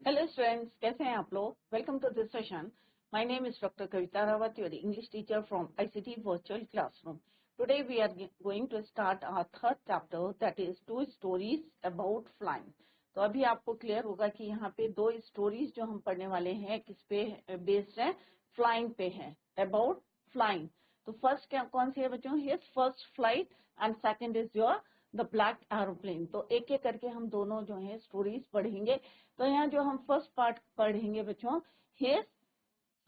Hello students, कैसे हैं आप लोग? Welcome to this session. My name is Dr. Kavita Rawat, your English teacher from ICT Virtual Classroom. Today we are going to start our third chapter, that is two stories about flying. तो अभी आपको clear होगा कि यहाँ पे दो stories जो हम पढ़ने वाले हैं किस पे बेस्ड है, फ्लाइंग पे है, अबाउट फ्लाइंग. तो फर्स्ट क्या कौन सी है बच्चों? His first flight and second is your the black aeroplane. तो एक एक करके हम दोनों जो है स्टोरीज पढ़ेंगे. तो यहाँ जो हम फर्स्ट पार्ट पढ़ेंगे बच्चों, हिज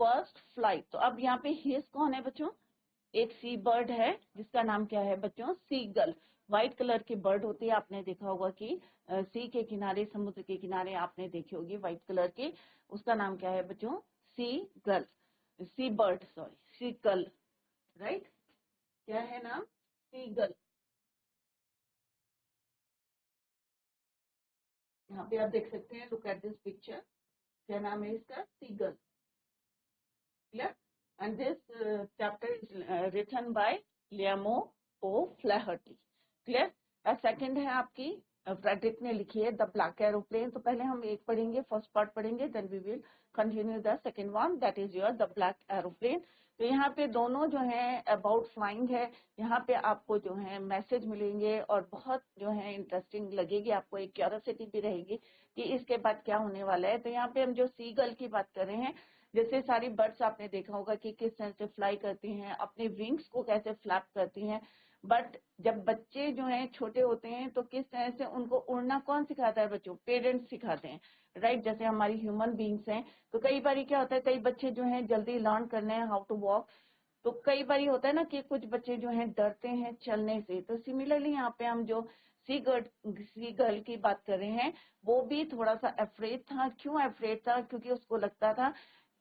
फर्स्ट फ्लाइट. तो अब यहाँ पे हिज कौन है बच्चों? एक सी बर्ड है जिसका नाम क्या है बच्चों? सीगल. व्हाइट कलर की बर्ड होती है, आपने देखा होगा कि सी के किनारे, समुद्र के किनारे आपने देखी होगी व्हाइट कलर की. उसका नाम क्या है बच्चों? सीगल, सी बर्ड, सॉरी सीगल, राइट. क्या है नाम? सीगल. यहाँ पे आप देख सकते हैं, लुक एट दिस पिक्चर. क्या नाम है इसका? Seagull. Clear? And this chapter is written by Liam O'Flaherty. Clear? Second है आपकी फ्रेडरिक ने लिखी है, द ब्लैक एरोप्लेन. तो पहले हम एक पढ़ेंगे, फर्स्ट पार्ट पढ़ेंगे, then we will continue the second one, that is your the black aeroplane. तो यहाँ पे दोनों जो है अबाउट फ्लाइंग है. यहाँ पे आपको जो है मैसेज मिलेंगे और बहुत जो है इंटरेस्टिंग लगेगी, आपको एक क्यूरियोसिटी भी रहेगी कि इसके बाद क्या होने वाला है. तो यहाँ पे हम जो सीगल की बात कर रहे हैं, जैसे सारी बर्ड्स आपने देखा होगा कि किस तरह से फ्लाई करती हैं, अपने विंग्स को कैसे फ्लैप करती हैं. बट जब बच्चे जो हैं छोटे होते हैं तो किस तरह से उनको उड़ना कौन सिखाता है बच्चों? पेरेंट्स सिखाते हैं, राइट. जैसे हमारी ह्यूमन बींग्स हैं, तो कई बार क्या होता है, कई बच्चे जो हैं जल्दी लर्न करने हैं हाउ टू वॉक. तो कई बार होता है ना कि कुछ बच्चे जो हैं डरते हैं चलने से. तो सिमिलरली यहाँ पे हम जो सी गर्ल की बात कर रहे हैं, वो भी थोड़ा सा अफ्रेड था. क्यों अफ्रेड था? क्योंकि उसको लगता था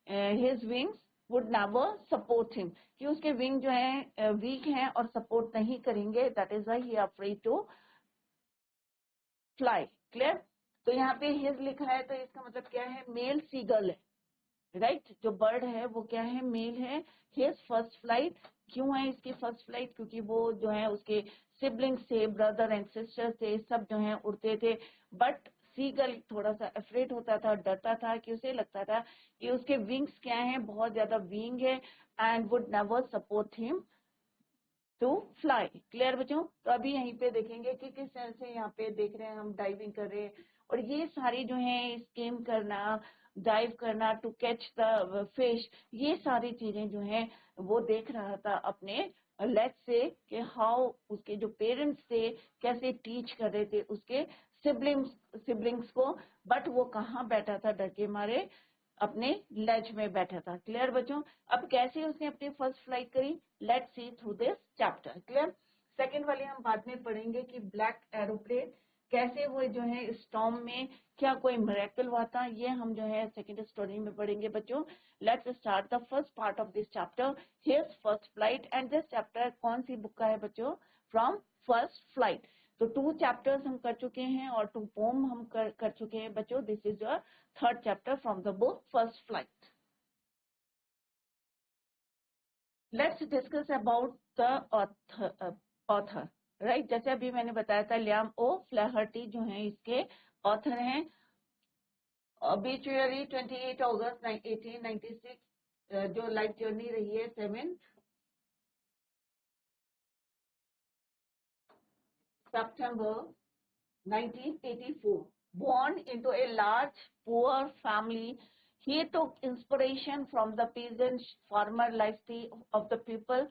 his wings would never support him, कि उसके विंग जो है वीक हैं और सपोर्ट नहीं करेंगे. That is why he afraid to fly. Clear? तो यहाँ पे हिज लिखा है, तो इसका मतलब क्या है? मेल सीगल है, राइट. जो बर्ड है वो क्या है? मेल है. His first flight. क्यों है इसकी फर्स्ट फ्लाइट? क्योंकि वो जो है उसके सिबलिंग्स थे, ब्रदर एंड सिस्टर थे, सब जो है उड़ते थे. बट सीगल थोड़ा सा अफ्रेड होता था, डरता था, कि उसे लगता था कि उसके विंग्स क्या हैं, बहुत ज्यादा विंग है, and would never support him to fly. Clear बच्चों? तो अभी यहीं पे देखेंगे कि किस तरह से यहाँ पे देख रहे हैं, हम डाइविंग कर रहे हैं, और ये सारी जो है स्किम करना, डाइव करना टू कैच द फिश, ये सारी चीजें जो हैं वो देख रहा था अपने लेग से, कि हाउ उसके जो पेरेंट्स थे कैसे टीच कर रहे थे उसके सिबलिंग्स को. बट वो कहाँ बैठा था? डर के मारे अपने लेज में बैठा था. क्लियर बच्चों? अब कैसे उसने अपनी फर्स्ट फ्लाइट करी, let's see through this chapter. Clear? Second वाले हम बाद में पढ़ेंगे कि ब्लैक एरोप्लेन कैसे वो जो है स्टॉर्म में, क्या कोई मिरेकल हुआ था, ये हम जो है सेकंड स्टोरी में पढ़ेंगे बच्चों. Let's start the first part of this chapter, his first flight. And this chapter कौन सी बुक का है बच्चों? From first flight. तो 2 चैप्टर्स हम कर चुके हैं और 2 पोम हम कर चुके हैं बच्चों. This is your third chapter from the book first flight. Let's discuss about the author, right. जैसे अभी मैंने बताया था, लियाम ओ फ्लैहर्टी जो हैं इसके ऑथर हैं. ऑब्ituary 28 अगस्त 1896. जो लाइफ जर्नी रही है 7 September 1984. Born into a large poor family, he took inspiration from the peasant farmer lifestyle of the people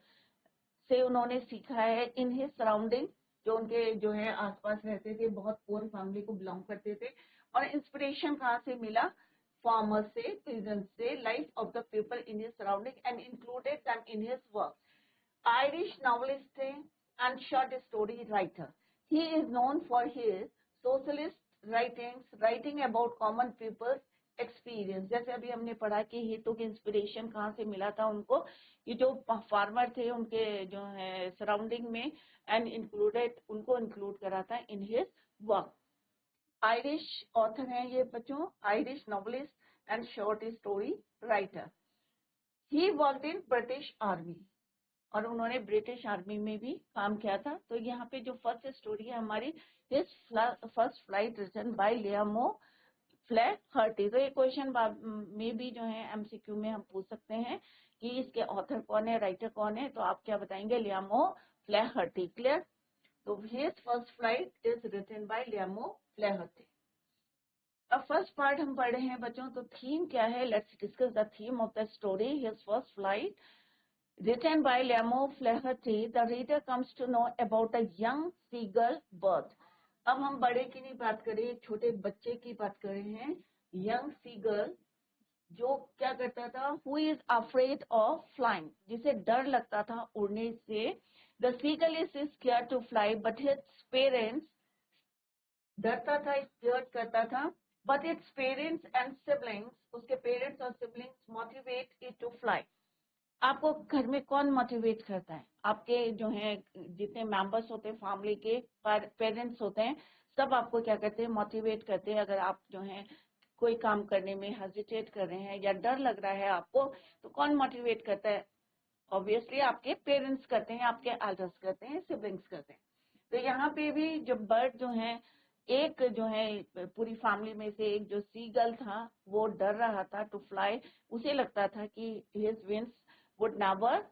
से उन्होंने सीखा है. इन हिज सराउंडिंग, जो उनके जो है आसपास रहते थे, बहुत पुअर फैमिली को बिलोंग करते थे. और इंस्पिरेशन कहाँ से मिला? फार्मर से, पीजेंट से, life of the people in his surrounding, and included them in his work. Irish novelist थे and short story writer. He is known for his socialist writing about common people experience. जैसे अभी हमने पढ़ा कि ही टुक inspiration कहाँ से मिला था उनको, ये जो फार्मर थे उनके जो है सराउंडिंग में, एंड इंक्लूडेड, उनको इंक्लूड करा था इन हिज वर्क. आयरिश ऑथर हैं ये बच्चों, Irish novelist and short story writer. He worked in British army, और उन्होंने ब्रिटिश आर्मी में भी काम किया था. तो यहाँ पे जो फर्स्ट स्टोरी है हमारी, his first flight written by Liam O'Flaherty. तो ये क्वेश्चन में भी जो है एमसीक्यू में हम पूछ सकते हैं कि इसके ऑथर कौन है, राइटर कौन है, तो आप क्या बताएंगे, लियामो फ्लैहर्टी। क्लियर। तो his first flight is written by Liam O'Flaherty. अब फर्स्ट पार्ट हम पढ़े हैं बच्चों, तो थीम क्या है, let's discuss the theme of the story his first flight written by Lemuel Flaherty. The reader comes to know about a young seagull bird. अब हम बड़े की नहीं बात करें, एक छोटे बच्चे की बात कर रहे हैं, यंग सीगल जो क्या करता था, who is afraid of flying, जिसे डर लगता था उड़ने से। The seagull is scared to fly, but his parents, डरता था, स्केयर्ड करता था, but its parents and siblings, उसके पेरेंट्स और siblings motivate it to fly. आपको घर में कौन मोटिवेट करता है, आपके जो है जितने मेंबर्स होते हैं फैमिली के, पेरेंट्स होते हैं, सब आपको क्या करते हैं, मोटिवेट करते हैं। अगर आप जो है कोई काम करने में हेजिटेट कर रहे हैं या डर लग रहा है आपको, तो कौन मोटिवेट करता है, ऑब्वियसली आपके पेरेंट्स करते हैं, आपके एल्डर्स करते हैं, सिबलिंग्स करते हैं। तो यहाँ पे भी जो बर्ड जो है, एक जो है पूरी फैमिली में से एक जो सीगल था वो डर रहा था टू फ्लाई, उसे लगता था कि his wings would never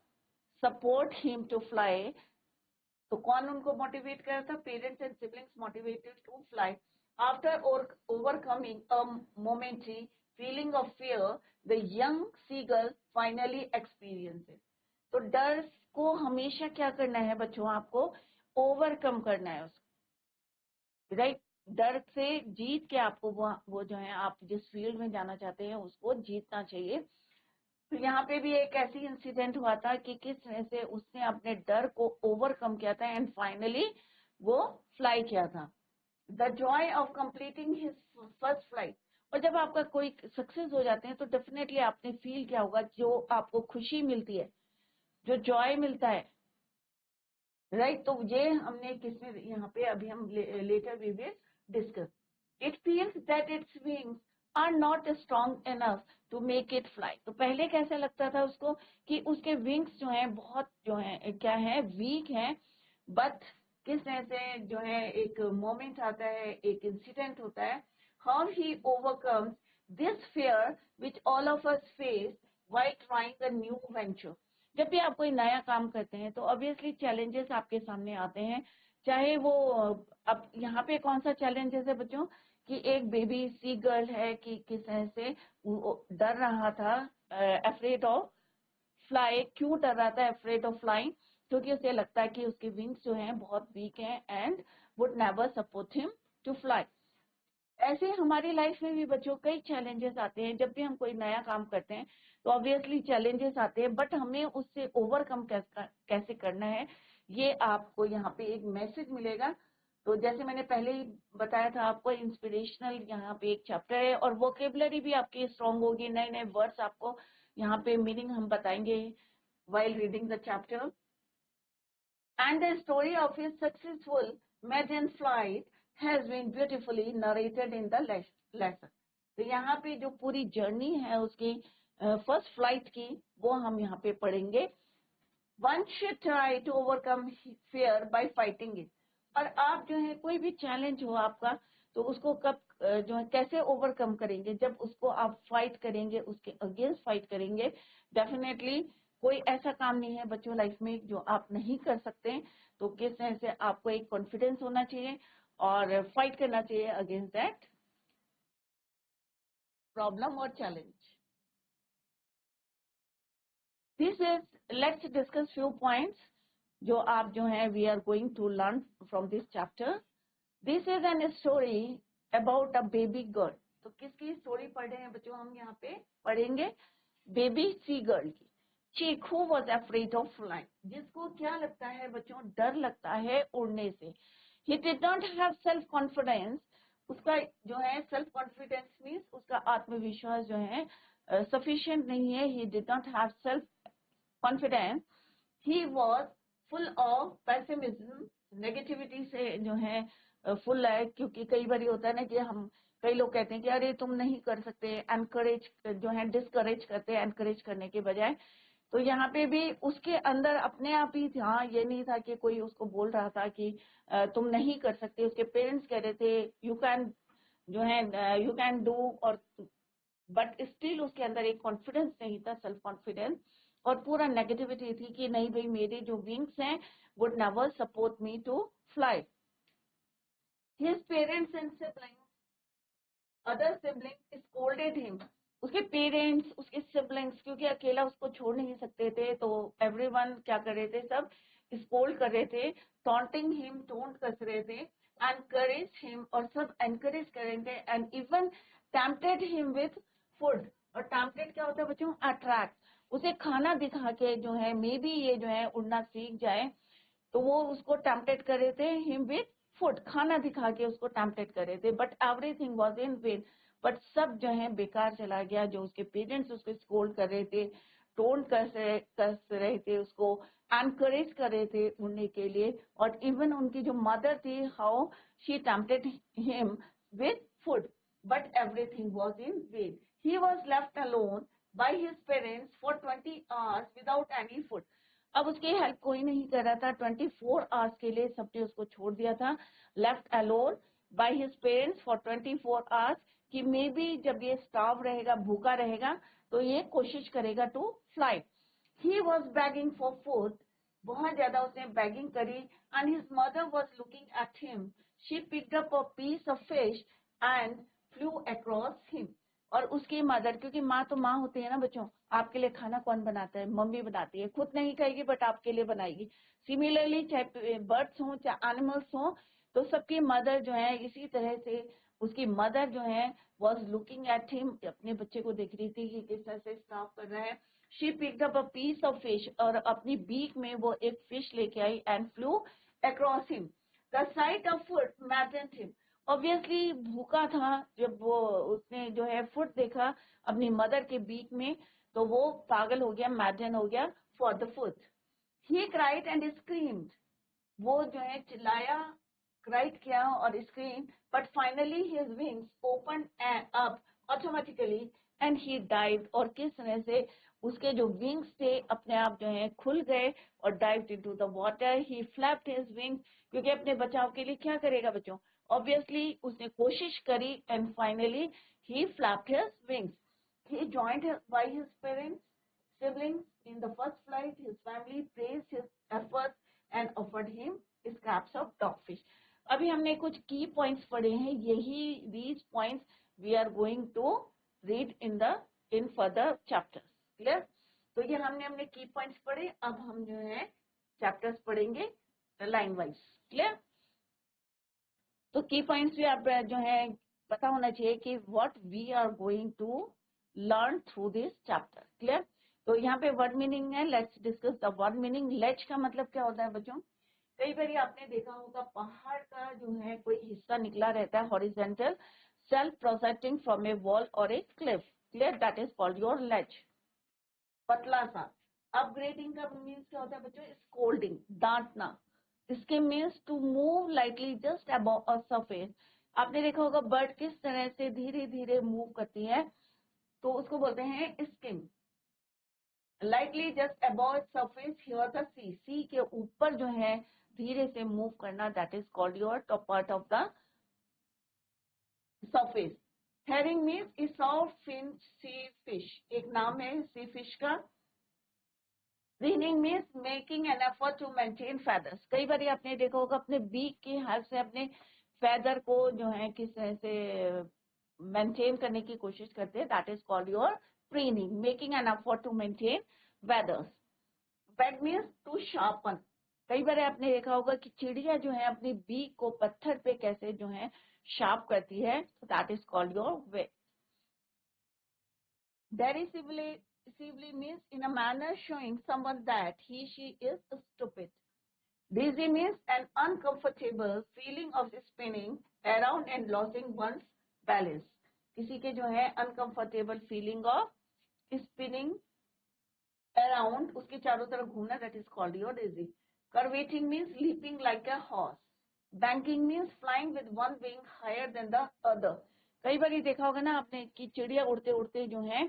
support him to fly. तो कौन उनको मोटिवेट कर रहा था, parents and siblings motivated to fly. After overcoming a momentary feeling of fear, the young seagull finally experiences. तो डर को हमेशा क्या करना है बच्चों, आपको ओवरकम करना है उसको, राइट। डर से जीत के आपको वो जो है आप जिस फील्ड में जाना चाहते हैं उसको जीतना चाहिए। तो यहाँ पे भी एक ऐसी इंसिडेंट हुआ था कि किस तरह से उसने अपने डर को ओवरकम किया था एंड फाइनली वो फ्लाई किया था। The Joy of completing his first flight. और जब आपका कोई सक्सेस हो जाते हैं तो डेफिनेटली आपने फील किया होगा, जो आपको खुशी मिलती है, जो जॉय मिलता है, राइट। तो ये हमने किसमें यहाँ पे अभी हम later we will discuss. It feels that its wings are not strong enough to make it fly. तो पहले कैसा लगता था उसको कि उसके विंग्स जो है बहुत जो है क्या है, वीक है। बट किस तरह से जो है एक मोमेंट आता है, एक इंसिडेंट होता है, how he overcomes this fear which all of us face while trying a new venture. जब भी आप कोई नया काम करते हैं तो ऑब्वियसली चैलेंजेस आपके सामने आते हैं, चाहे वो अब यहाँ पे कौन सा चैलेंजेस है बच्चों, कि एक बेबी सी गर्ल है कि किस तरह से डर रहा था, अफ्रेड ऑफ फ्लाई। क्यों डर रहा था अफ्रेड ऑफ फ्लाइंग, क्योंकि उसे लगता है कि उसके विंग्स जो हैं बहुत वीक हैं and would never support him to fly. ऐसे हमारी लाइफ में भी बच्चों कई चैलेंजेस आते हैं, जब भी हम कोई नया काम करते हैं तो ऑब्वियसली चैलेंजेस आते हैं, बट हमें उससे ओवरकम कैसे करना है, ये आपको यहाँ पे एक मैसेज मिलेगा। तो जैसे मैंने पहले ही बताया था आपको, इंस्पिरेशनल यहाँ पे एक चैप्टर है और वोकेबलरी भी आपकी स्ट्रांग होगी, नए नए वर्ड्स आपको यहाँ पे मीनिंग हम बताएंगे while reading the chapter. And the story of his successful maiden flight has been beautifully narrated in the lesson. तो यहाँ पे जो पूरी जर्नी है उसकी फर्स्ट फ्लाइट की, वो हम यहाँ पे पढ़ेंगे। One should try to overcome fear by fighting it. और आप जो है कोई भी चैलेंज हो आपका, तो उसको कब जो है कैसे ओवरकम करेंगे, जब उसको आप फाइट करेंगे, उसके अगेंस्ट फाइट करेंगे। डेफिनेटली कोई ऐसा काम नहीं है बच्चों लाइफ में जो आप नहीं कर सकते। तो किस तरह से आपको एक कॉन्फिडेंस होना चाहिए और फाइट करना चाहिए अगेंस्ट दैट प्रॉब्लम और challenge. This is, let's discuss few points जो आप जो है we are going to learn from this chapter. This is an story about a baby girl. तो किसकी स्टोरी पढ़ रहे हैं बच्चों, हम यहाँ पे पढ़ेंगे बेबी सी गर्ल की। Chick who was afraid of flying, जिसको क्या लगता है बच्चों, डर लगता है उड़ने से। He did not have self confidence, उसका जो है सेल्फ कॉन्फिडेंस मीन्स उसका आत्मविश्वास जो है सफिशिएंट नहीं है। He did not have self confidence, he was full of pessimism, negativity से जो है फुल है। क्योंकि कई बार होता है ना कि हम, कई लोग कहते हैं कि अरे तुम नहीं कर सकते, एनकरेज जो है डिस्करेज करते हैं एनकरेज करने के बजाय। तो यहाँ पे भी उसके अंदर अपने आप ही था, ये नहीं था कि कोई उसको बोल रहा था कि तुम नहीं कर सकते। उसके पेरेंट्स कह रहे थे यू कैन जो है यू कैन डू, और बट स्टिल उसके अंदर एक कॉन्फिडेंस नहीं था, सेल्फ कॉन्फिडेंस, और पूरा नेगेटिविटी थी कि नहीं भाई मेरे जो विंग्स हैं would never support me to fly. His parents and siblings, other siblings scolded him, उसके पेरेंट्स, उसके सिबलिंग्स, क्योंकि अकेला उसको छोड़ नहीं सकते थे, तो एवरीवन क्या कर रहे थे, सब स्कोल्ड कर रहे थे, टॉन्टिंग हिम, टोंट कस रहे थे, एनकरेज हिम, और सब एनकरेज कर रहे थे, and even tempted him with food. और टेम्पटेड क्या होता है बच्चों, अट्रैक्ट, उसे खाना दिखा के जो है मे बी ये जो है उड़ना सीख जाए, तो वो उसको टेम्पटेड कर रहे थे, हिम विथ फूड, खाना दिखा के उसको टेम्पटेड कर रहे थे, but everything was in when, but सब जो है बेकार चला गया। जो उसके पेरेंट्स उसको स्कोल्ड कर रहे थे, टोन कस रहे थे, उसको एनकरेज कर रहे थे उड़ने के लिए, और इवन उनकी जो मदर थी, how she tempted him with food, but everything was in when. He was left alone by his parents for 20 hours without any food. अब उसकी हेल्प कोई नहीं कर रहा था, 24 आवर्स के लिए सबने उसको छोड़ दिया था, left alone by his parents for 24 hours, कि मे बी जब ये स्टार्व रहेगा, भूखा रहेगा, तो ये कोशिश करेगा to fly. He was begging for food, बहुत ज्यादा उसने बैगिंग करी, and his mother was looking at him, she picked up a piece of fish and flew across him. और उसकी मदर, क्योंकि माँ तो माँ होती है ना बच्चों, आपके लिए खाना कौन बनाता है, मम्मी बनाती है, खुद नहीं खाएगी बट आपके लिए बनाएगी। सिमिलरली चाहे बर्ड्स हों चाहे एनिमल्स हों, तो सबकी मदर जो है इसी तरह से, उसकी मदर जो है वॉज लुकिंग एट हिम, अपने बच्चे को देख रही थी कि किस तरह से स्टाफ कर रहा है। She picked up a piece of fish, और अपनी बीक में वो एक फिश लेके आई, and flew across him, the sight of food maddened him. Obviously भूखा था, जब वो उसने जो है फूड देखा अपनी मदर के बीक में, तो वो पागल हो गया, मैडन हो गया for the food. He cried and screamed, वो जो है चिल्लाया, क्राइड किया और scream, but finally his wings open up automatically and he dive, और किस तरह से उसके जो विंग्स थे अपने आप जो है खुल गए और dive into the water. He flapped his wings, क्योंकि अपने बचाव के लिए क्या करेगा बच्चों, ऑब्वियसली उसने कोशिश करी, and finally he flapped his wings. He joined by his parents, siblings in the first flight. His family praised his efforts and offered him scraps of dogfish. अभी हमने कुछ की पॉइंट्स पढ़े हैं, यही these points we are going to read in further chapters. Clear? तो ये हमने की पॉइंट्स पढ़े, अब हम जो है चैप्टर्स पढ़ेंगे लाइन वाइज। क्लियर? तो की पॉइंट्स भी आप जो है पता होना चाहिए कि what we are going to learn through this chapter. Clear? तो यहाँ पे वर्ड मीनिंग है, let's discuss the word meaning. Ledge का मतलब क्या होता है बच्चों, कई बार आपने देखा होगा पहाड़ का जो है कोई हिस्सा निकला रहता है, horizontal, shelf projecting from a wall और a cliff. Clear? That is called your ledge. पतला सा। अपग्रेडिंग का मीन्स क्या होता है बच्चों, स्कोल्डिंग, डांटना। इसके means to move lightly just above a surface. आपने देखा होगा बर्ड किस तरह से धीरे धीरे मूव करती है, तो उसको बोलते हैं skim. Lightly just above surface, here the sea, sea के ऊपर जो है धीरे से मूव करना, that is called your top part of the surface. Herring means is soft fin sea fish, एक नाम है सी फिश का। Preening means making an effort to maintain feathers. कई बार आपने देखा होगा अपने बीक की हेल्प से अपने फेदर को जो है किस तरह से मेंटेन करने की कोशिश करते हैं, that is called your preening, making an effort to maintain feathers. Beg means to sharpen. कई बार आपने देखा होगा कि चिड़िया जो है अपनी बीक को पत्थर पे कैसे जो है शार्प करती है, that is called your way. Derisively means in a manner showing someone that she is stupid. Dizzy means an uncomfortable feeling of spinning around and losing one's balance. किसी के जो है uncomfortable feeling of spinning around, उसके चारों तरफ घूमना, that is called your dizzy. Curvating means leaping like a horse. Banking means flying with one wing higher than the other. कई बार देखा होगा ना आपने कि चिड़िया उड़ते उड़ते जो है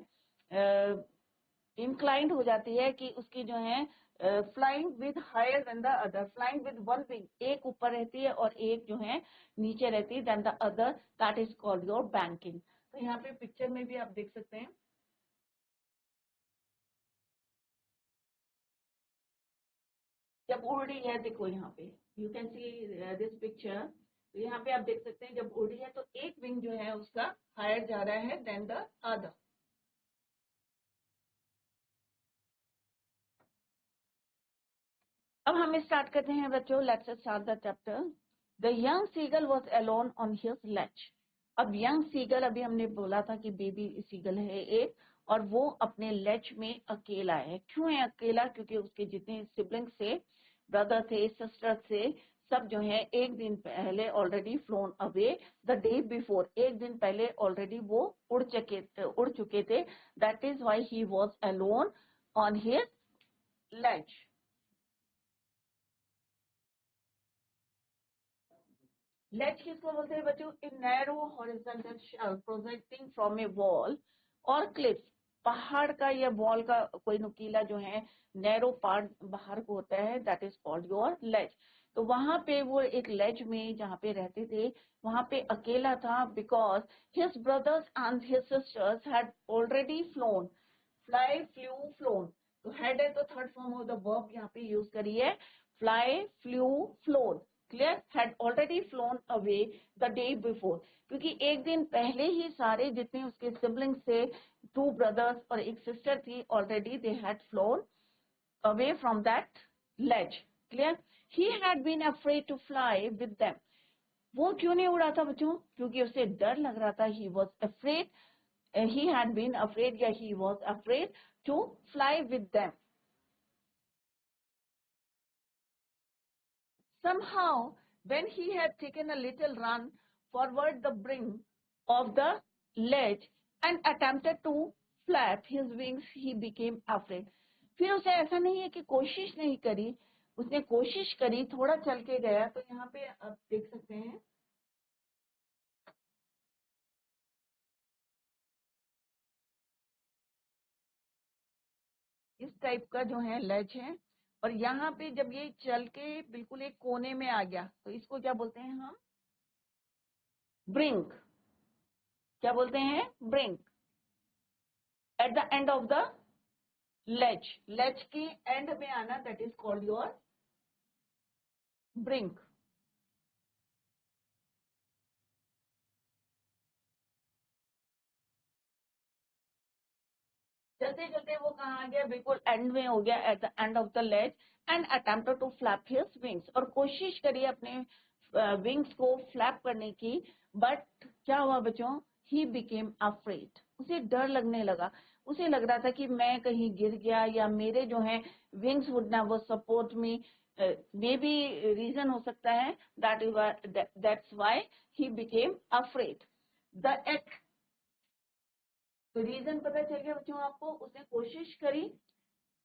इंक्लाइंड हो जाती है कि उसकी जो है flying with higher than the other, flying with one wing, एक ऊपर रहती है और एक जो है नीचे रहती है than the other, that is called your banking. तो यहाँ पे पिक्चर में भी आप देख सकते हैं, जब उड़ रही है, देखो यहाँ पे you can see this picture, तो यहाँ पे आप देख सकते हैं जब उड़ रही है तो एक विंग जो है उसका हायर जा रहा है देन द अदर। अब हम स्टार्ट करते हैं बच्चों, let's start the chapter. The young seagull was alone on his ledge. अब यंग सीगल, अभी हमने बोला था कि बेबी सीगल है एक, और वो अपने लेच में अकेला है। क्यों है अकेला? क्योंकि उसके जितने सिबलिंग्स थे, ब्रदर थे, सिस्टर थे, सब जो है एक दिन पहले already flown away, the day before, एक दिन पहले ऑलरेडी वो उड़ चुके थे। That is why he was alone on his ledge. Ledge किसको बोलते हैं बच्चों? A narrow horizontal shelf projecting from a wall और क्लिफ। पहाड़ का या वॉल का कोई नुकीला जो है नैरो पार्ट बाहर को होता है, that is called your ledge. तो वहां पे वो एक लेच में जहाँ पे रहते थे वहां पे अकेला था, because his brothers and his sisters had already phloem, fly, flu, phloem. तो हेड है तो third form of the verb यहाँ पे यूज करिए, fly, flu, phloem. Clear? Had already flown away the day before, क्योंकि एक दिन पहले ही सारे जितने उसके सिबलिंग्स थे, टू ब्रदर्स और एक सिस्टर थी, already they had flown away from that ledge. Clear? He had been afraid to fly with them. वो क्यों नहीं उड़ा था बच्चों? क्योंकि उसे डर लग रहा था। He was afraid, he had been afraid, yeah, he was afraid to fly with them. Somehow, when he had taken a little run forward the brink of the ledge and attempted to flap his wings, he became afraid. फिर उसे ऐसा नहीं है कि कोशिश नहीं करी, उसने कोशिश करी, थोड़ा चल के गया। तो यहाँ पे आप देख सकते हैं इस टाइप का जो है लेज है, और यहाँ पे जब ये चल के बिल्कुल एक कोने में आ गया तो इसको क्या बोलते हैं हम? ब्रिंक। क्या बोलते हैं? Brink. At the end of the ledge, ledge के एंड में आना, that is called your brink. चलते चलते वो कहाँ आ गया? बिल्कुल एंड में हो गया, at the end of the ledge, and attempted to flap his wings, और कोशिश करी अपने विंग्स को फ्लैप करने की। बट क्या हुआ बच्चों? ही बिकेम अफ्रेड, उसे डर लगने लगा। उसे लग रहा था कि मैं कहीं गिर गया, या मेरे जो है wings would never support me. Maybe reason हो सकता है, that's why he became afraid. The तो रीजन पता चल गया बच्चों आपको? उसने कोशिश करी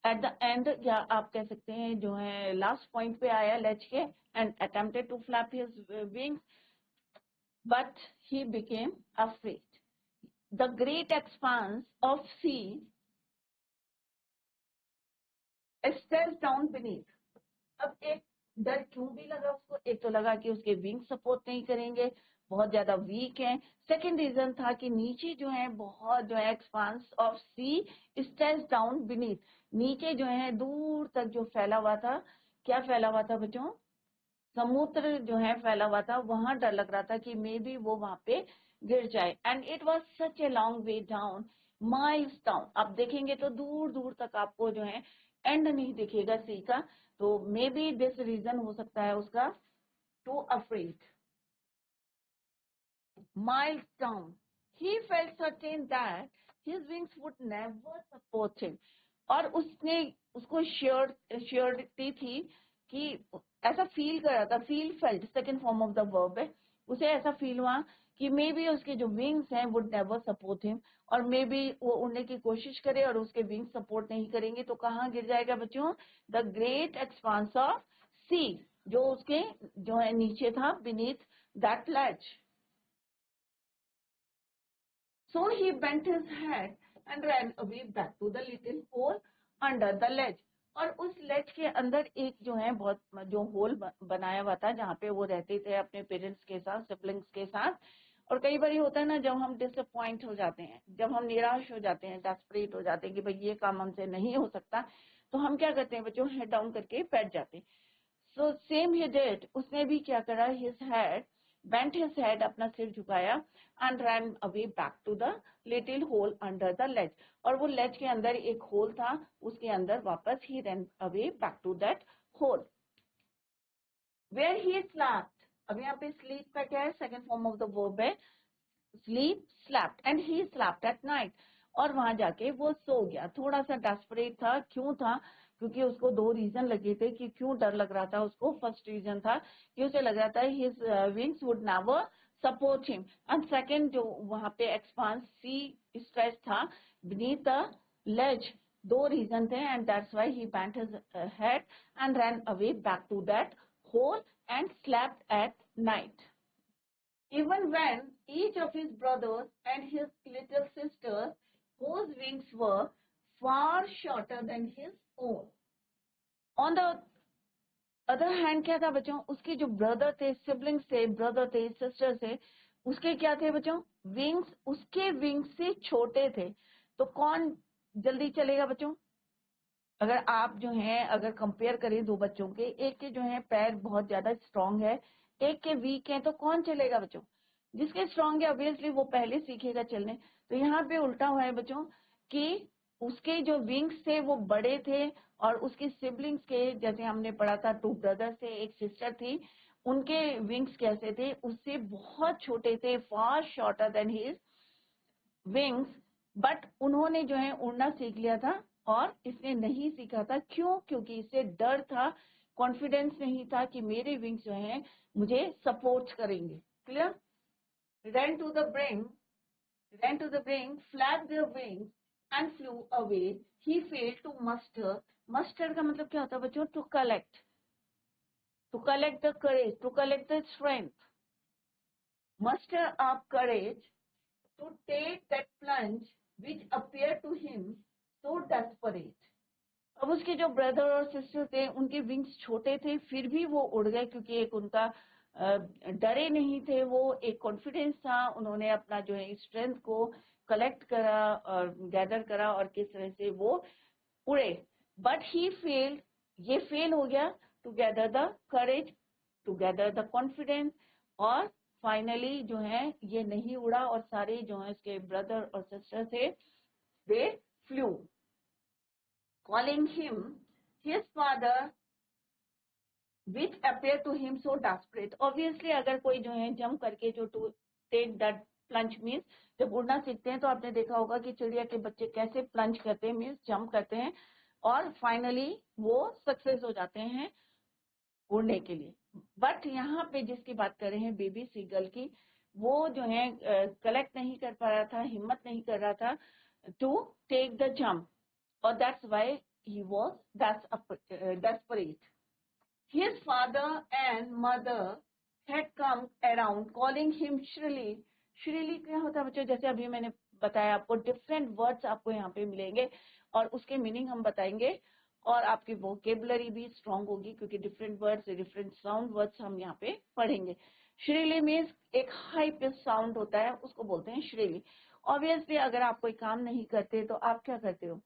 एट द एंड, या आप कह सकते हैं जो है लास्ट पॉइंट पे आया लेच के, and attempted to flap his wings, but he became afraid. The great expanse of sea stretched down beneath. अब एक डर क्यों भी लगा उसको? एक तो लगा कि उसके विंग सपोर्ट नहीं करेंगे, बहुत ज्यादा वीक हैं। सेकंड रीजन था कि नीचे जो है बहुत जो है expanse of sea stretched down beneath, नीचे जो है दूर तक जो फैला हुआ था। क्या फैला हुआ था बच्चों? समुद्र जो है फैला हुआ था, वहां डर लग रहा था कि मे बी वो वहां पे गिर जाए। And it was such a long way down, miles down. आप देखेंगे तो दूर दूर तक आपको जो है एंड नहीं दिखेगा सी का। तो मे बी दिस रीजन हो सकता है उसका, to afraid, miles down. He felt certain that his wings would never support him. और उसने उसको श्योरिटी थी कि ऐसा फील कर रहा था, feel felt second form of the verb है, उसे ऐसा फील हुआ कि मे बी उसके जो विंग्स हैं वुड नेवर सपोर्ट हिम, और मे बी वो उड़ने की कोशिश करे और उसके विंग्स सपोर्ट नहीं करेंगे तो कहाँ गिर जाएगा बच्चों? The great expanse of sea, जो उसके जो है नीचे था, beneath that ledge. So he bent his head and ran away back to the little hole under the ledge. और उस लेज के अंदर एक जो है बहुत जो होल बनाया हुआ था जहाँ पे वो रहते थे अपने पेरेंट्स के साथ, सिबलिंग्स के साथ। और कई बार होता है ना, जब हम डिसअपॉइंट हो जाते हैं, जब हम निराश हो जाते हैं, डेस्परेट हो जाते हैं कि भाई ये काम हमसे नहीं हो सकता, तो हम क्या करते हैं बच्चों, हेड डाउन करके बैठ जाते हैं। सो सेम ही डिड, उसने भी क्या करा, his head bent his head, अपना सिर झुकाया, and ran away back to the little hole under the ledge, और वो लेज के अंदर एक होल था, उसके अंदर वापस ही ran away back to that hole where he slept. अब यहाँ पे स्लीप का क्या है, second form of the verb है sleep, slept, and he slept at night, और वहां जाके वो सो गया। थोड़ा सा डेस्परेट था, क्यों था, क्योंकि उसको दो रीजन लगे थे कि क्यों डर लग रहा था उसको। फर्स्ट रीजन था कि उसे लग रहा था his wings would never support him, and second जो वहां पे एक्सपांस सी स्ट्रेच था बीनीथ द लेज। दो रीजन थे, and that's why he bent his head and ran away back to that hole and slept at night. Even when each of his brothers and his little sisters, whose wings were far shorter than his own. On the other hand, क्या था बच्चों, उसके जो brother थे, siblings थे, brother थे, sister थे, उसके क्या थे बच्चों, विंग्स, उसके विंग्स से छोटे थे। तो कौन जल्दी चलेगा बच्चों, अगर आप जो है अगर कंपेयर करें दो बच्चों के, एक के जो है पैर बहुत ज्यादा स्ट्रांग है, एक के वीक है, तो कौन चलेगा बच्चों, जिसके स्ट्रांग है ऑब्वियसली वो पहले सीखेगा चलने। तो यहाँ पे उल्टा हुआ है बच्चों कि उसके जो विंग्स थे वो बड़े थे, और उसके सिबलिंग्स के, जैसे हमने पढ़ा था, 2 ब्रदर्स थे, एक सिस्टर थी, उनके विंग्स कैसे थे, उससे बहुत छोटे थे, far shorter than his wings. But उन्होंने जो है उड़ना सीख लिया था, और इसने नहीं सीखा था, क्यों, क्योंकि इसे डर था, कॉन्फिडेंस नहीं था कि मेरे विंग्स जो है मुझे सपोर्ट करेंगे। Clear. ran to the brink, flapped their wings and flew away. He failed to muster. Muster का मतलब क्या होता है बच्चों, to collect the courage, to collect the strength, muster up courage to take that plunge which appeared to him so desperate. अब उसके जो brother और सिस्टर थे उनके विंग्स छोटे थे, फिर भी वो उड़ गए, क्योंकि एक उनका डरे नहीं थे, वो एक कॉन्फिडेंस था, उन्होंने अपना जो है स्ट्रेंथ को कलेक्ट करा और गैदर करा, और किस तरह से वो उड़े। बट ही फेल्ड, ये फेल हो गया, to gather the courage, to gather the confidence, और फाइनली जो है ये नहीं उड़ा, और सारे जो है इसके ब्रदर और सिस्टर थे, दे flu, calling him his father, which appeared to him so desperate. Obviously अगर कोई जो है जंप करके जो to take that plunge means, जब उड़ना सीखते हैं तो आपने देखा होगा कि चिड़िया के बच्चे कैसे प्लंज करते हैं, मीन्स जंप करते हैं, और फाइनली वो सक्सेस हो जाते हैं उड़ने के लिए। बट यहाँ पे जिसकी बात कर रहे हैं बेबी सीगल की, वो जो है कलेक्ट नहीं कर पा रहा था, हिम्मत नहीं कर रहा था to take the jump, or that's why he was desperate. His father and mother had come around calling him shrilly. shrilly क्या होता है बच्चों, जैसे अभी मैंने बताया आपको, डिफरेंट वर्ड्स आपको यहाँ पे मिलेंगे और उसके मीनिंग हम बताएंगे, और आपकी वोकेबुलरी भी स्ट्रांग होगी, क्योंकि different words, different sound words हम यहाँ पे पढ़ेंगे। shrilly मीन्स एक हाई पिच साउंड होता है, उसको बोलते हैं shrilly। ऑब्वियसली अगर आप कोई काम नहीं करते तो आप क्या करते हो,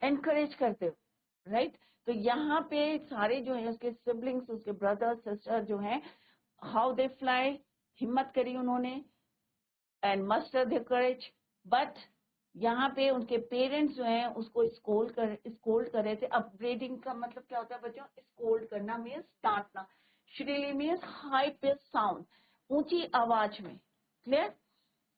एनकरेज करते हो, राइट। तो यहाँ पे सारे जो है उसके सिबलिंग्स, उसके ब्रदर सिस्टर जो हैं, हाउ दे फ्लाई, हिम्मत करी उन्होंने, and muster the courage. But यहाँ पे उनके पेरेंट्स जो हैं उसको स्कोल्ड कर रहे थे। अपग्रेडिंग का मतलब क्या होता है बच्चों, स्कोल्ड करना मीन्स डांटना, shrilly means high pitch sound, ऊंची आवाज में। क्लियर।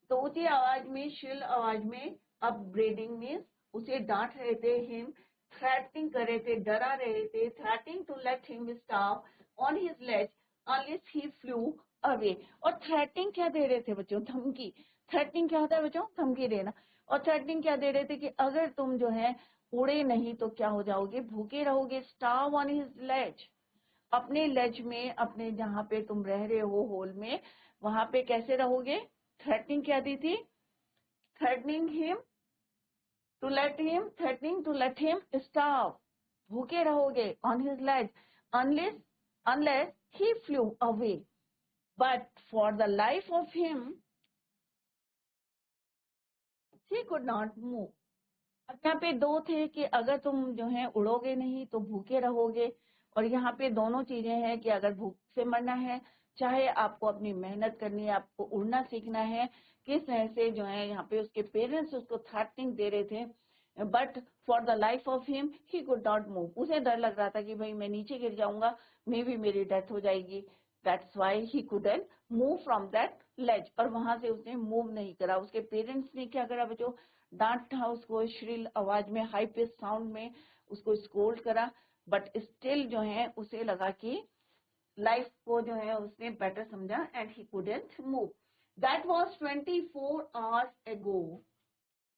तो ऊंची आवाज में, श्रिल आवाज में, अपग्रेडिंग मीन्स उसे डांट रहे थे, हिम थ्रेटनिंग कर रहे थे, डरा रहे थे, threatening to let him stop on his ledge unless he flew away. और थ्रेटनिंग क्या दे रहे थे बच्चों, धमकी। थ्रेटनिंग क्या होता है बच्चों, धमकी देना। और थ्रेटनिंग क्या दे रहे थे कि अगर तुम जो है उड़े नहीं तो क्या हो जाओगे, भूखे रहोगे। स्टॉप ऑन हिज लेज, अपने लेज में, अपने जहां पे तुम रह रहे हो होल में, वहां पे कैसे रहोगे। थ्रेटनिंग क्या दी थी, threatening to let him starve, भूखे रहोगे on his ledge unless he flew away. But for the life of him, he could not move. अब यहाँ पे दो थे कि अगर तुम जो है उड़ोगे नहीं तो भूखे रहोगे, और यहाँ पे दोनों चीजें हैं कि अगर भूख से मरना है, चाहे आपको अपनी मेहनत करनी है, आपको उड़ना सीखना है, किस तरह से जो है यहाँ पे उसके पेरेंट्स उसको थ्रेटनिंग दे रहे थे, but for the life of him he could not move. उसे डर लग रहा था कि भाई मैं नीचे गिर जाऊंगा, मे बी मेरी डेथ हो जाएगी. That's why he couldn't move from that ledge. और वहां से उसने मूव नहीं करा. उसके पेरेंट्स ने क्या करा बच्चों, डांटा उसको, श्रील आवाज में, हाई पिच साउंड में उसको स्कोल्ड करा, बट स्टिल जो है उसे लगा कि लाइफ को जो है उसने बेटर समझा and he couldn't move. That was 24 hours ago.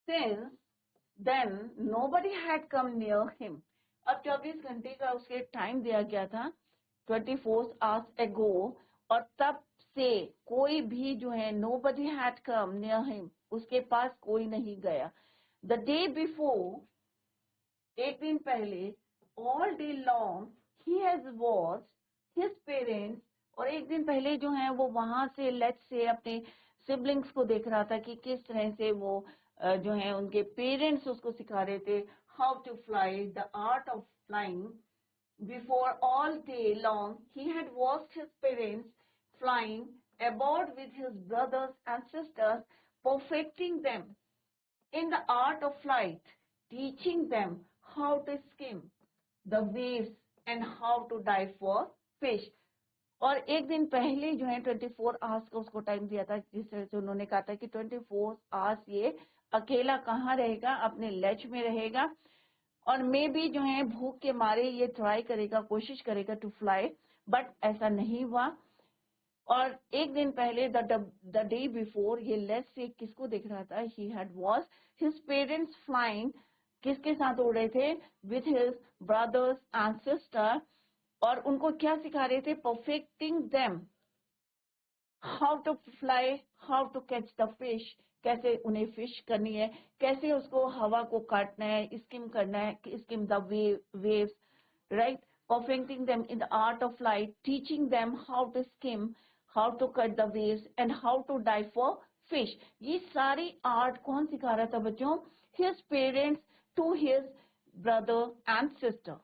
Since then nobody had come near him. अब 24 घंटे का उसके टाइम दिया गया था, 24 hours ago, और तब से कोई भी जो है nobody had come near him, उसके पास कोई नहीं गया. The day before, एक दिन पहले, all day long he has watched his parents, और एक दिन पहले जो है वो वहां से लेट से अपने सिबलिंग्स को देख रहा था कि किस तरह से वो जो है उनके पेरेंट्स उसको सिखा रहे थे how to fly, the art of flying. Before all day long, he had watched his parents flying aboard with his brothers and sisters, perfecting them in the art of flight, teaching them how to skim the waves and how to dive for fish. और एक दिन पहले जो है 24 hours का उसको time दिया था, जिस तरह से उन्होंने कहा था कि 24 आवर्स ये अकेला कहाँ रहेगा, अपने लेज में रहेगा, और मे भी जो है भूख के मारे ये ट्राई करेगा, कोशिश करेगा टू फ्लाई, बट ऐसा नहीं हुआ. और एक दिन पहले द डे बिफोर ये लेस से किसको देख रहा था, he had watch his parents flying. किसके साथ उड़ रहे थे, with his brothers and sister, और उनको क्या सिखा रहे थे, perfecting them how to fly, how to catch the fish, कैसे उन्हें फिश करनी है, कैसे उसको हवा को काटना है, स्किम करना है, scheme the waves, right. Perfecting them in the art of flight, teaching them how to skim, how to cut the waves, and how to dive for fish. ये सारी आर्ट कौन सिखा रहा था बच्चों, his parents to his brother and sister.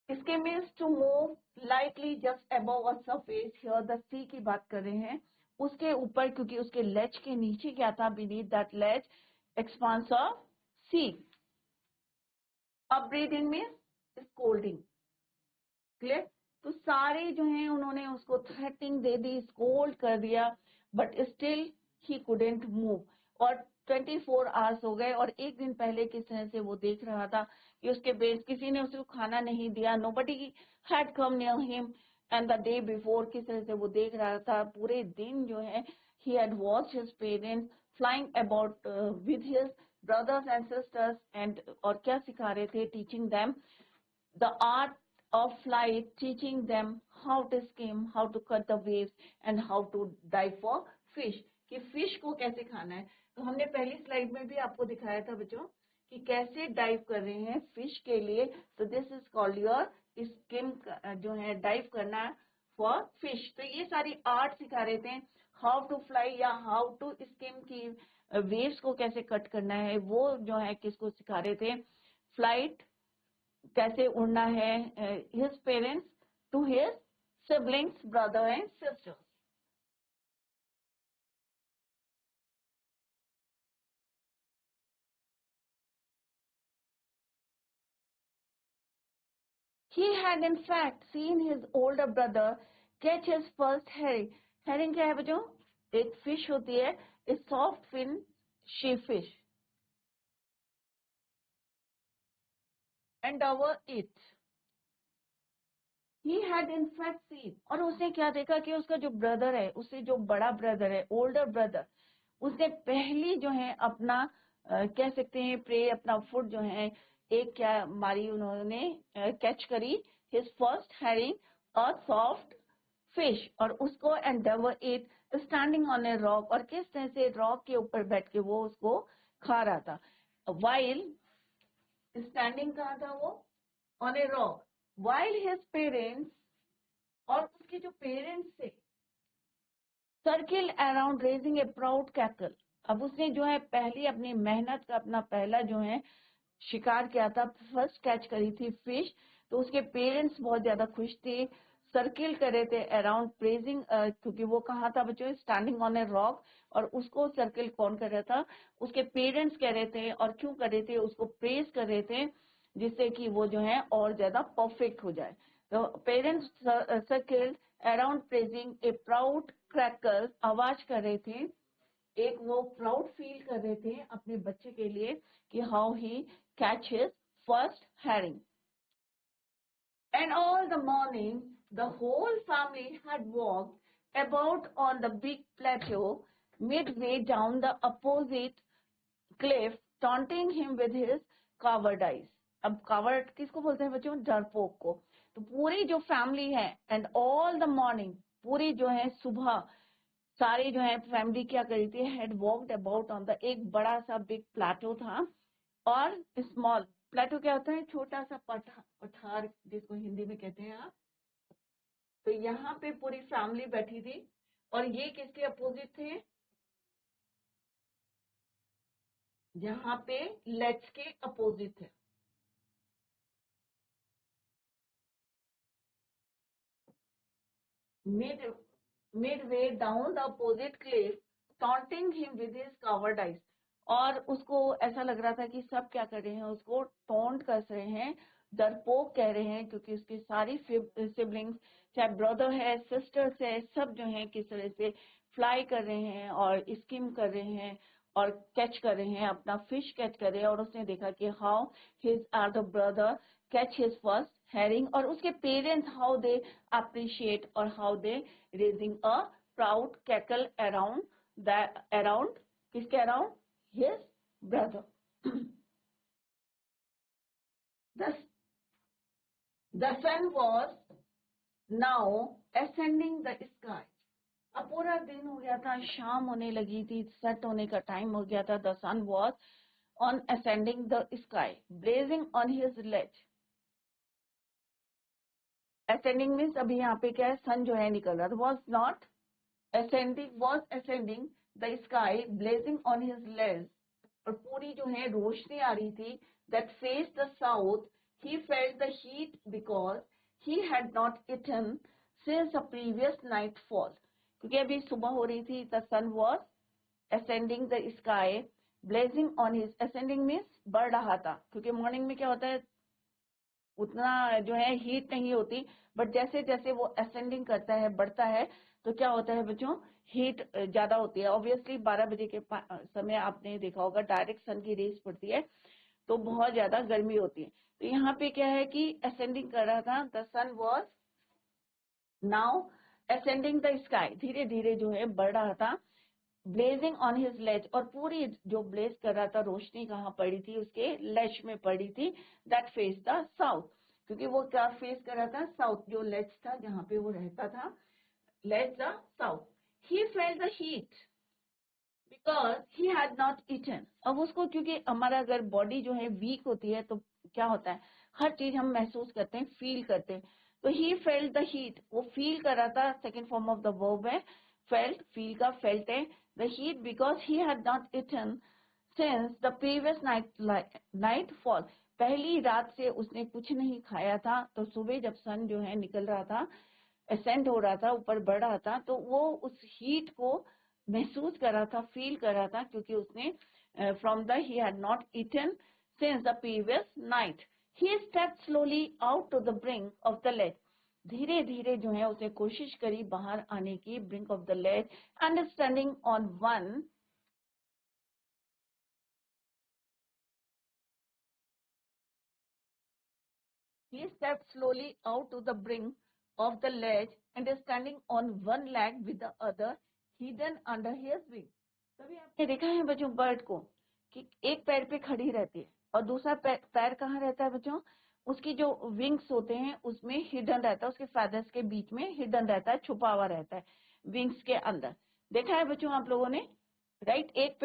इसके means to move lightly just above a surface. Here the sea की बात कर रहे हैं, उसके ऊपर, क्योंकि उसके लेज के नीचे क्या था, beneath that ledge expanse of sea. अब ब्रीदिंग मीन्स स्कोल्डिंग, क्लियर. तो सारे जो हैं उन्होंने उसको थ्रेटनिंग दे दी, स्कोल्ड कर दिया, but still he couldn't move. और 24 आवर्स हो गए, और एक दिन पहले किस तरह से वो देख रहा था कि उसके बेस किसी ने उसको खाना नहीं दिया, nobody had come near him. And the day before किस तरह से वो देख रहा था, पूरे दिन जो है he had watched his parents flying about with his brothers and sisters, and और क्या सिखा रहे थे, teaching them the art of flight, teaching them how to skim, how to cut the waves, and how to dive for fish. कि fish को कैसे खाना है. तो हमने पहली स्लाइड में भी आपको दिखाया था बच्चों कि कैसे डाइव कर रहे हैं फिश के लिए. तो this is called your scheme, जो है डाइव करना फॉर फिश. तो ये सारी आर्ट सिखा रहे थे, हाउ टू फ्लाई या हाउ टू स्किम की वेव्स को कैसे कट करना है, वो जो है किसको सिखा रहे थे, फ्लाइट कैसे उड़ना है, his parents to his siblings, brother and sister. He had in fact seen his older brother catch his first herring. Herring क्या है बच्चों, एक फिश होती है, a soft fin she fish, and devour it. He had in fact seen, और उसने क्या देखा कि उसका जो ब्रदर है, उससे जो बड़ा ब्रदर है, ओल्डर ब्रदर, उसने पहली जो है अपना कह सकते हैं प्रे, अपना फूड जो है, एक क्या मारी उन्होंने, कैच करी, his first herring a soft fish, और उसको Endeavour it standing on a rock, और किस तरह से रॉक के ऊपर बैठ के वो उसको खा रहा था. वाइल स्टैंडिंग कहाँ था वो? On a rock, while his parents, और उसके जो पेरेंट्स थे, सर्किल अराउंड रेजिंग ए प्राउड कैकल। अब उसने जो है पहली अपनी मेहनत का अपना पहला जो है शिकार किया था, फर्स्ट कैच करी थी फिश, तो उसके पेरेंट्स बहुत ज्यादा खुश थे, सर्किल कर रहे थे अराउंड प्रेजिंग, क्योंकि वो कहाँ था बच्चों? स्टैंडिंग ऑन ए रॉक, और उसको सर्किल कौन कर रहा था? उसके पेरेंट्स कह रहे थे। और क्यों कर रहे थे? उसको प्रेज कर रहे थे, जिससे कि वो जो है और ज्यादा परफेक्ट हो जाए। तो पेरेंट्स सर्किल अराउंड प्रेजिंग ए प्राउड क्रैकर, आवाज कर रहे थे, एक वो प्राउड फील कर रहे थे अपने बच्चे के लिए कि how he catch his first herring. And all the morning the whole family had walked about on the big plateau midway down the opposite cliff, taunting him with his cowardice. अब coward किसको बोलते हैं बच्चों? डरपोक को। तो पूरी जो फैमिली है, एंड ऑल द मॉर्निंग, पूरी जो है सुबह, सारी जो है फैमिली क्या करी थी? Had walked about on the, एक बड़ा सा बिग प्लेटो था, और स्मॉल प्लेटो क्या होता है? छोटा सा पठार जिसको हिंदी में कहते हैं आप। तो यहाँ पे पूरी फैमिली बैठी थी, और ये किसके अपोजिट थे? यहाँ पे लेट्स के अपोजिट थे। midway down the opposite cliff, taunting him with his cowardice. और उसको ऐसा लग रहा था कि सब क्या कर रहे हैं? उसको टॉन्ट कर रहे हैं, डरपोक कह रहे हैं, क्योंकि उसकी सारी सिबलिंग्स, चाहे ब्रदर है, सिस्टर्स है, सब जो है किस तरह से फ्लाई कर रहे हैं और स्किम कर रहे हैं और कैच कर रहे हैं, अपना फिश कैच कर रहे हैं। और उसने देखा कि how his are the brother catch his first herring, और उसके पेरेंट्स हाउ दे appreciate और how they raising a proud cackle around that, around किसके around? His brother. The sun was now ascending the sky. अब पूरा दिन हो गया था, शाम होने लगी थी, सेट होने का टाइम हो गया था। The sun was on ascending the sky, blazing on his ledge. Ascending means अभी यहाँ पे क्या है? सन जो है निकल रहा था। Was not ascending, was ascending the sky, blazing on his ledge. और पूरी जो है रोशनी आ रही थी, that faced the south. He felt the heat because he had not eaten since the previous nightfall. क्योंकि अभी सुबह हो रही थी। The sun was ascending the sky, blazing on his, ascending means बढ़ रहा था, क्योंकि मॉर्निंग में क्या होता है? उतना जो है हीट नहीं होती, बट जैसे जैसे वो असेंडिंग करता है, बढ़ता है, तो क्या होता है बच्चों? हीट ज्यादा होती है। ऑब्वियसली 12 बजे के समय आपने देखा होगा डायरेक्ट सन की रेस पड़ती है, तो बहुत ज्यादा गर्मी होती है। तो यहाँ पे क्या है कि असेंडिंग कर रहा था। The sun was now ascending the sky, धीरे धीरे जो है बढ़ रहा था। ब्लेजिंग ऑन हिज लेज, और पूरी जो ब्लेज कर रहा था रोशनी कहाँ पड़ी थी? उसके लेज में पड़ी थी। दैट फेस द साउथ, क्योंकि वो क्या फेस कर रहा था? साउथ, जो लेज था जहाँ पे वो रहता था, ledge the south. He felt the heat because he had not eaten. अब उसको, क्योंकि हमारा अगर बॉडी जो है वीक होती है तो क्या होता है? हर चीज हम महसूस करते हैं, फील करते हैं। तो ही फेल्ट द हीट, वो फील कर रहा था। Second form of the verb है फेल्ट, फील का फेल्ट है। The heat because he had not eaten since the previous night fall, पहली रात से उसने कुछ नहीं खाया था। तो सुबह जब सन जो है निकल रहा था, असेंड हो रहा था, ऊपर बढ़ रहा था, तो वो उस हीट को महसूस कर रहा था, फील कर रहा था, क्योंकि उसने from the he had not eaten since the previous night. He stepped slowly out to the brink of the लेक, धीरे धीरे जो है उसने कोशिश करी बाहर आने की, ब्रिंक ऑफ द लेक, and standing on one, he stepped slowly out to the brink of the ledge and standing on one leg with the other hidden under his wing. तभी आपने देखा है बच्चों बर्ड को कि एक पैर पे खड़ी रहती है और दूसरा पैर कहाँ रहता है बच्चों? उसकी जो विंग्स होते हैं उसमें हिडन रहता है, उसके फेदर्स के बीच में हिडन रहता है, छुपा हुआ रहता है विंग्स के अंदर। देखा है बच्चों आप लोगों ने? राइट, एक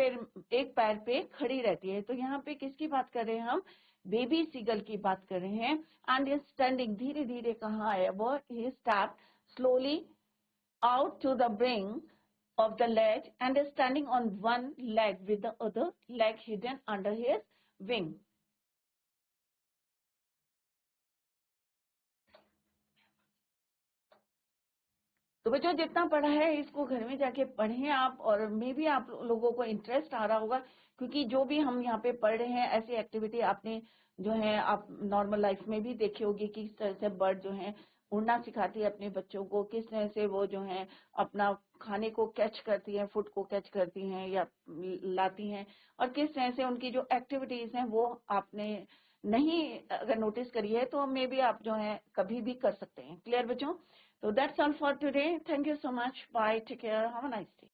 पैर पे खड़ी रहती है। तो यहाँ पे किसकी बात कर रहे हैं हम? बेबी सीगल की बात कर रहे हैं। एंड इज स्टैंडिंग, धीरे धीरे कहाँ है वो, he step slowly out to the wing of the leg and is standing on one leg with the other leg hidden under his wing. तो बच्चों जितना पढ़ा है इसको घर में जाके पढ़ें आप, और मे भी आप लोगों को इंटरेस्ट आ रहा होगा, क्योंकि जो भी हम यहाँ पे पढ़ रहे हैं ऐसी एक्टिविटी आपने जो है आप नॉर्मल लाइफ में भी देखी होगी कि किस तरह से बर्ड जो है उड़ना सिखाती है अपने बच्चों को, किस तरह से वो जो है अपना खाने को कैच करती हैं, फूड को कैच करती हैं या लाती हैं, और किस तरह से उनकी जो एक्टिविटीज हैं वो आपने नहीं अगर नोटिस करी है तो मे बी आप जो है कभी भी कर सकते हैं। क्लियर बच्चों? So that's all for today. Thank you so much. Bye. Take care. Have a nice day.